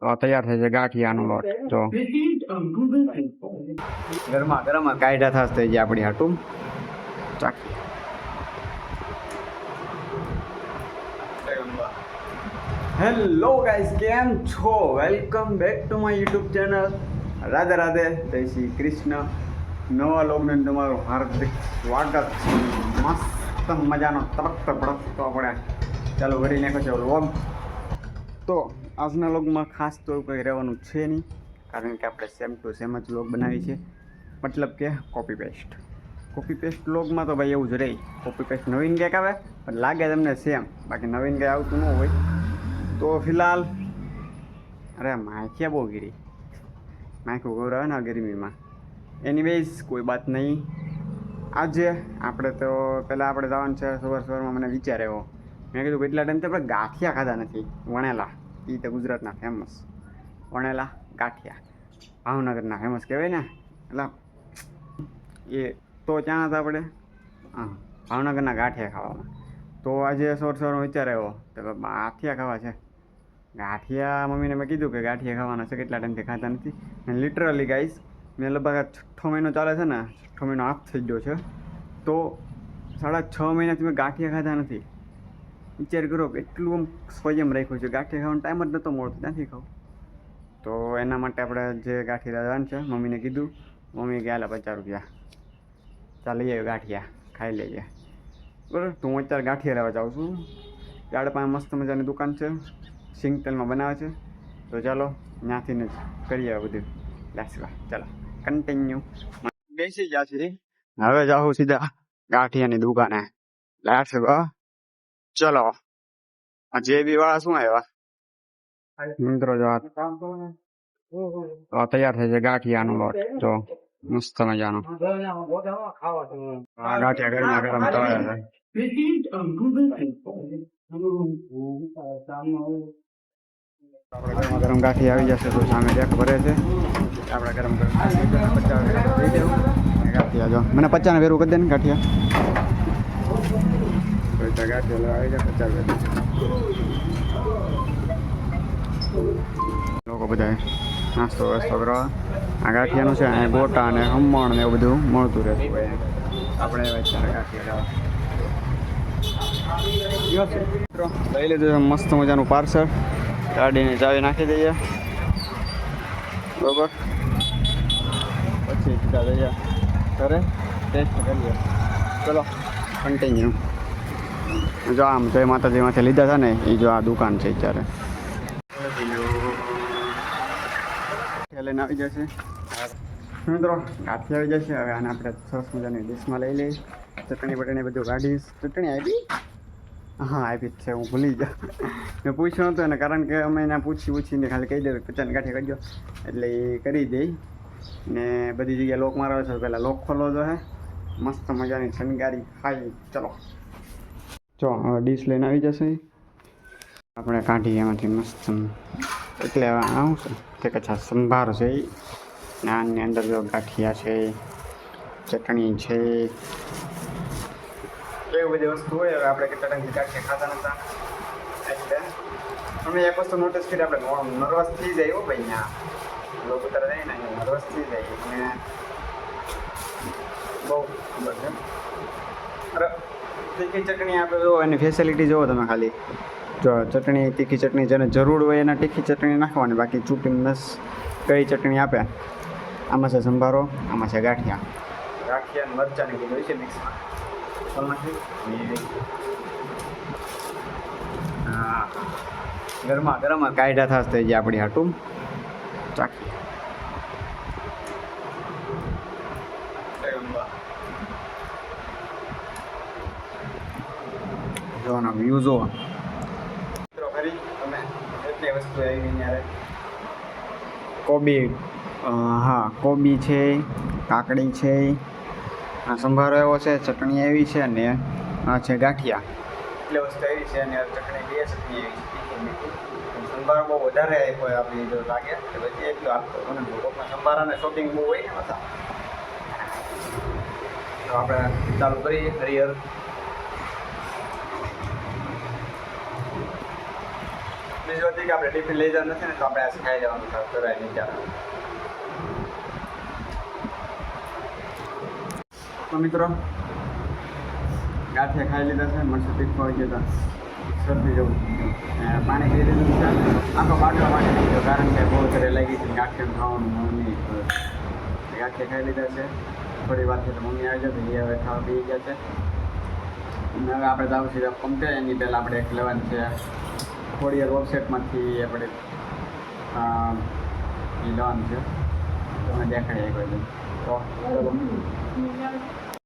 તો આ તૈયાર થઈ છે ગાંઠિયાનો લોટ. જો ગરમા ગરમ કાયડા થાસ થઈ જાય આપણી હાટું. ચાકી હેલો ગાઈસ, કેમ છો? Welcome back to my YouTube channel. Radhe Radhe, જય શ્રી કૃષ્ણ. નવા લોગને તમારું હાર્દિક સ્વાગત છે. મસ્ત મજાનો તડકતો ભડકતો આપણે ચાલુ કરી નાખ્યો છે વ્લોગ. તો આજના વ્લોગમાં ખાસ તો કંઈ રહેવાનું છે નહીં, કારણ કે આપણે સેમ ટુ સેમ જ વ્લોગ બનાવી છે. મતલબ કે કોપી પેસ્ટ વ્લોગમાં તો ભાઈ એવું જ રહે. કોપી પેસ્ટ નવીન કંઈક આવે પણ લાગે તમને સેમ, બાકી નવીન કંઈ આવતું ન હોય. તો ફિલહાલ અરે માખ્યા બહુ ગીરી, માખ્યું ગૌરવ ને ગરમીમાં. એનીવેઝ કોઈ બાત નહીં. આજે આપણે તો પહેલાં આપણે જવાનું છે સવારમાં. મને વિચાર આવ્યો, મેં કીધું કેટલા ટાઈમથી આપણે ગાંઠિયા ખાધા નથી. વણેલા, એ તો ગુજરાતના ફેમસ વણેલા ગાંઠિયા, ભાવનગરના ફેમસ કહેવાય ને. એટલે એ તો ત્યાં હતા આપણે, હા, ભાવનગરના ગાંઠિયા ખાવામાં. તો આજે સવારમાં વિચાર આવ્યો તો ગાંઠિયા ખાવા છે. ગાંઠિયા મમ્મીને મેં કીધું કે ગાંઠિયા ખાવાના છે, કેટલા ટાઈમથી ખાતા નથી. અને લિટરલી ગાઈસ, મેં લગભગ આ 6 મહિનો ચાલે છે ને, 6 મહિનો હાથ થઈ ગયો છે. તો 6.5 મહિનાથી મેં ગાંઠિયા ખાધા નથી. વિચાર કરો કે એટલું આમ સ્વયં રાખ્યું છે. ગાંઠિયા ખાવાનો ટાઈમ જ નહોતો મળતો, ત્યાંથી ખાવું. તો એના માટે આપણે જે ગાંઠિયા લાવવાનું છે, મમ્મીને કીધું. મમ્મી કે હાલે 50 રૂપિયા, ચાલ લઈ આવ્યો ગાંઠિયા, ખાઈ લેજે. બરાબર, તો હું અત્યારે ગાંઠિયા લેવા જાઉં છું. યાર્ડ પાસે મસ્ત મજાની દુકાન છે, સિંગ તેલમાં બનાવે છે. તો ચાલો ત્યાંથી જ કરીએ બધું. લેટ્સ ગો, ચાલો કન્ટિન્યુ. બેસી ગયા છે, હવે જાઉં સીધા ગાંઠિયાની દુકાને. લેટ્સ ગો, ચલો. આ જેબી વાળા શું આવ્યા મિત્રો? જો આ તૈયાર થઈ છે ગાંઠિયાનો લોટ. જો મસ્ત મજાનો ગાંઠિયા ગરમા ગરમ તળે છે. આપણે ગરમ ગાંઠી આવી જશે તો સામે રેક ભરે છે. આપણે ગરમ ગરમ ગાંઠિયા. જો મને 50 વેરું કરી દે ને ગાંઠિયા. ગાંઠિયા આવી જાય 50. લોકો બધા નાસ્તો વાસ્તો કરવા આ ગાંઠિયાનું છે. અહીં ગોટા અને ખમણ ને એવું બધું મળતું રહેતું હોય. આપણે ગાંઠિયા લઈ લીધું મસ્ત મજાનું પાર્સલ. ગાડીની ચાવી નાખી દઈએ, બરોબર. પછી સીધા જઈએ ઘરે, ટેસ્ટ કરીએ. ચલો કન્ટિન્યુ. જો આમ જય માતાજીમાંથી લીધા છે ને, એ જો આ દુકાન છે અત્યારે. લઈને આવી જશે મિત્રો, ગાંઠી આવી જશે. હવે આને આપણે સરસ મજાની ડીશમાં લઈ લઈએ. ચટણી બટણી બધું કાઢીશ. ચટણી આવી? હા આવી જ છે, હું ભૂલી ગયો. મેં પૂછ્યું નહોતું એને, કારણ કે અમે એને પૂછીને ખાલી કહી દે 50 ગાંઠિયા કરજો, એટલે એ કરી દે. ને બધી જગ્યાએ લોક મારવે છે. પહેલાં લોક ખોલવો જો હે, મસ્ત મજાની શણગારી ખાઈ. ચલો જો હવે ડીશ લઈને આવી જશે. આપણે કાઢી એમાંથી મસ્ત. એટલે હવે આવું છે તે કચ્છા સંભાર છે. નાની અંદર જો ગાંઠિયા છે, ચટણી છે, એવી બધી વસ્તુ હોય. હવે આપણે કેટલા ટાઈમથી ગાંઠિયા ખાતા નહોતા, એટલે અમે એક વસ્તુ નોટિસ કરી. આપણે નર્વસ થઈ જાય હો ભાઈ, ત્યાં લોકો તરફ જાય ને નર્વસ થઈ જાય. અને બહુ ખબર છે. અરે તીખી ચટણી આપણે જો એની ફેસિલિટી જુઓ તમે ખાલી. જો ચટણી, તીખી ચટણી જેને જરૂર હોય એના તીખી ચટણી નાખવાની, બાકી ચૂંટીને બસ કઈ ચટણી આપે. આમાં છે સંભારો, આમાં છે ગાંઠિયા. ગાંઠિયા મરચાંની બધું હોય છે મિક્સમાં. હા, ગરમા ગરમ કાયડા થાસ થઈ જાય આપણી હાટું. ચાકી જોવાનો વ્યૂ જોવો મિત્રો. ખરી તમે એટલી વસ્તુ આવી ત્યારે કોબી, હા કોબી છે, કાકડી છે, આ સંભારો એવો છે, ચટણી આવી છે, અને આ છે ગાંઠિયા. એટલે વસ્તુ આવી છે. અને ચટણી, 2 ચટણી આવી છે, તીખી મીઠી. સંભારો બહુ વધારે હોય આપણી જો લાગે તો પછી એટલું આપતો મને લોકોના સંભારાને શોપિંગ બહુ હોય ને બધા. તો આપણે ચાલુ કરીએ હરિહર. મમ્મી જોતી કે આપણે ટિફિન લઈ જવાનું નથી ને તો આપણે આજે ખાઈ લેવાનું ખાસ કરાય વિચાર. તો મિત્રો ગાંઠિયા ખાઈ લીધા છે, મરચું તીખું આવી ગયું તો શરદી જવું પાણી પી લીધું છે. આખો બાટલો પાણી પી ગયો કારણ કે બહુ ઘરે લાગી છે ગાંઠિયા ખાવાનું મમ્મી ગાંઠિયા ખાઈ લીધા છે. થોડી વાર તો મમ્મી આવી જાય એ હવે ખાવા પી ગયા છે. અને હવે આપણે જવું છે પંપે એની પહેલાં આપણે એક લેવાનું છે ખોડિયાર વેબસાઇટમાંથી આપણે એ લેવાનું છે. તમે દેખાડીએ કોઈ તો